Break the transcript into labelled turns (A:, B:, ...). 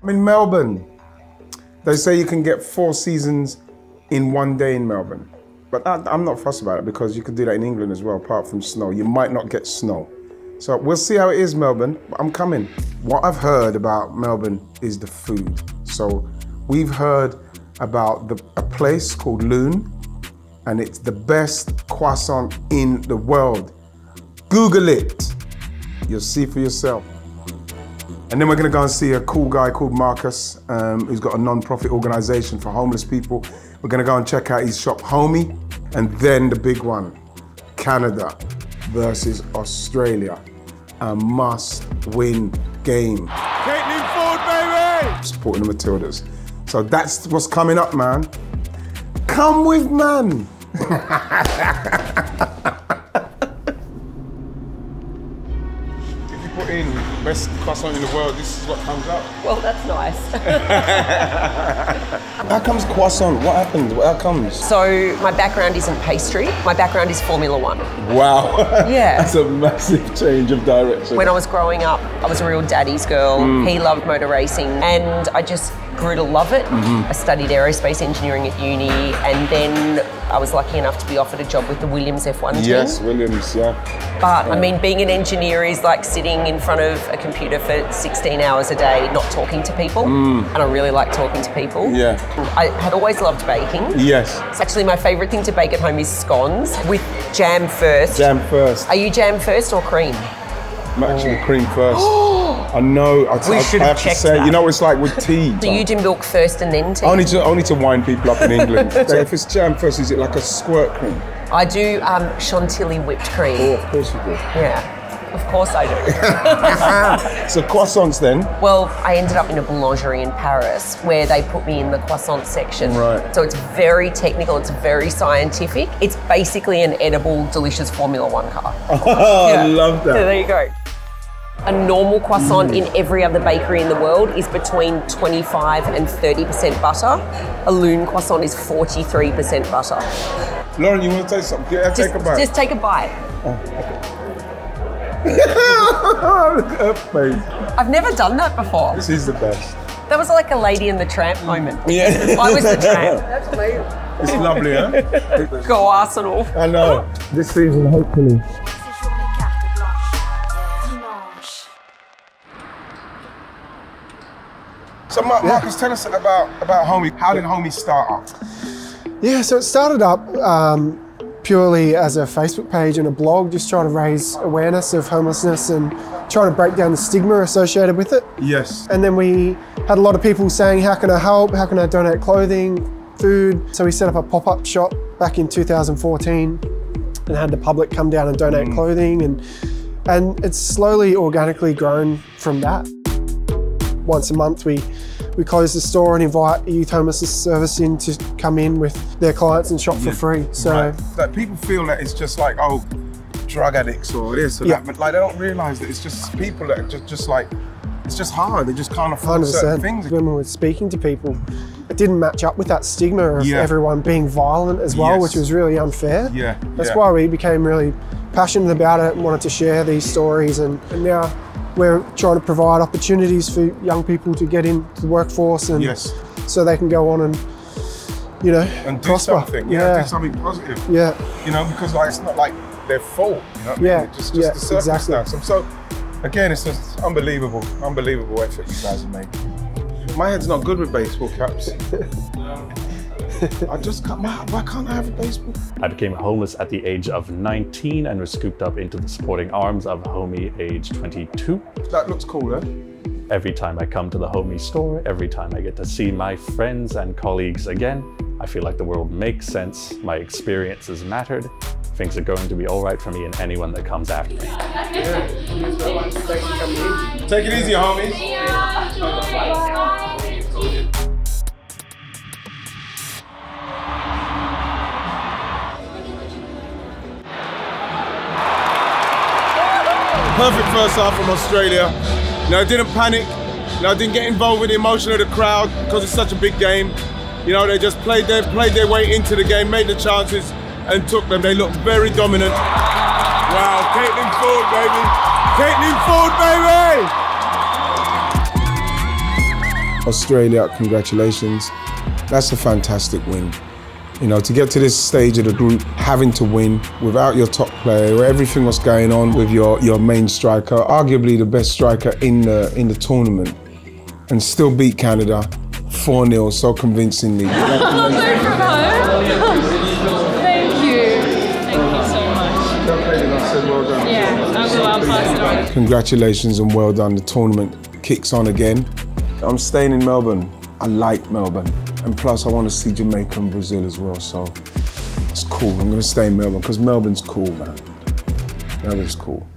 A: I'm in Melbourne. They say you can get 4 seasons in one day in Melbourne. But I'm not fussed about it because you could do that in England as well, apart from snow. You might not get snow. So we'll see how it is, Melbourne. I'm coming. What I've heard about Melbourne is the food. So we've heard about a place called Loon, and it's the best croissant in the world. Google it. You'll see for yourself. And then we're gonna go and see a cool guy called Marcus, who's got a non-profit organization for homeless people. We're gonna go and check out his shop, Homie. And then the big one, Canada versus Australia. A must-win game.
B: Caitlin Ford, baby!
A: Supporting the Matildas. So that's what's coming up, man. Come with, man. If you put in best croissant in the world, this is what comes up.
C: Well, that's nice.
A: How comes croissant? What happened? How comes?
C: So my background isn't pastry. My background is Formula One.
A: Wow.
C: Yeah.
A: That's a massive change of direction.
C: When I was growing up, I was a real daddy's girl. He loved motor racing, and I just grew to love it. I studied aerospace engineering at uni, and then I was lucky enough to be offered a job with the Williams F1 team.
A: Yes, Williams, yeah.
C: But I mean, being an engineer is like sitting in front of a computer for 16 hours a day, not talking to people. And I really like talking to people.
A: Yeah.
C: I had always loved baking.
A: Yes.
C: So actually, my favourite thing to bake at home is scones with jam first.
A: Jam first.
C: Are you jam first or cream?
A: I'm actually cream first. I know. I have to say,
C: that.
A: You know, it's like with tea.
C: Do you do milk first and then tea?
A: Only to wind people up in England. So if it's jam first, is it like a squirt cream?
C: I do chantilly whipped cream.
A: Oh, of course you do.
C: Yeah, of course I do.
A: So croissants then?
C: Well, I ended up in a boulangerie in Paris where they put me in the croissant section.
A: Right.
C: So it's very technical, it's very scientific. It's basically an edible, delicious Formula One car.
A: Oh, I love that.
C: So there you go. A normal croissant in every other bakery in the world is between 25 and 30% butter. A Loon croissant is 43% butter.
A: Lauren, you want to taste something? Yeah, take a bite.
C: Just take a bite.
A: Look at her face.
C: I've never done that before.
A: This is the best.
C: That was like a Lady and the Tramp moment.
A: Yeah.
C: I was the tramp. That's amazing.
A: It's lovely, huh?
C: Go Arsenal.
A: I know. This season, hopefully. So Marcus, tell us about Homie. How did Homie start up?
D: Yeah, so it started up purely as a Facebook page and a blog, just trying to raise awareness of homelessness and trying to break down the stigma associated with it.
A: Yes.
D: And then we had a lot of people saying, how can I help? How can I donate clothing, food? So we set up a pop-up shop back in 2014 and had the public come down and donate clothing, and it's slowly organically grown from that. Once a month we close the store and invite a youth homelessness service in to come in with their clients and shop for free. So
A: that people feel that it's just like, oh, drug addicts or this or that, but like they don't realise that it's just people that are just like, it's just hard. They just can't afford certain things.
D: When we were speaking to people, it didn't match up with that stigma of everyone being violent as well, which was really unfair.
A: Yeah.
D: That's why we became really passionate about it and wanted to share these stories, and now we're trying to provide opportunities for young people to get into the workforce and so they can go on and, you know,
A: and do
D: prosper.
A: Something. Do something positive.
D: Yeah.
A: You know, because like it's not like their fault. You know what I mean? It's just the circumstance. Exactly. So again, it's just unbelievable effort you guys are making. My head's not good with baseball caps. Why can't I have a baseball?
E: I became homeless at the age of 19 and was scooped up into the supporting arms of Homie age 22.
A: That looks cool, eh?
E: Every time I come to the Homie store, every time I get to see my friends and colleagues again, I feel like the world makes sense, my experiences mattered, things are going to be all right for me and anyone that comes after me.
A: Take it easy, homies. Perfect first half from Australia. You know, I didn't panic. You know, I didn't get involved with the emotion of the crowd because it's such a big game. You know, they just played their way into the game, made the chances, and took them. They looked very dominant. Wow, Caitlin Ford, baby! Caitlin Ford, baby! Australia, congratulations. That's a fantastic win. You know, to get to this stage of the group, having to win without your top player, where everything was going on with your main striker, arguably the best striker in the tournament, and still beat Canada 4-0 so convincingly.
F: Thank you. Thank you so much. Yeah, I'll pass it on.
A: Congratulations and well done. The tournament kicks on again. I'm staying in Melbourne. I like Melbourne. And plus I want to see Jamaica and Brazil as well, so it's cool. I'm going to stay in Melbourne because Melbourne's cool, man. Melbourne's cool.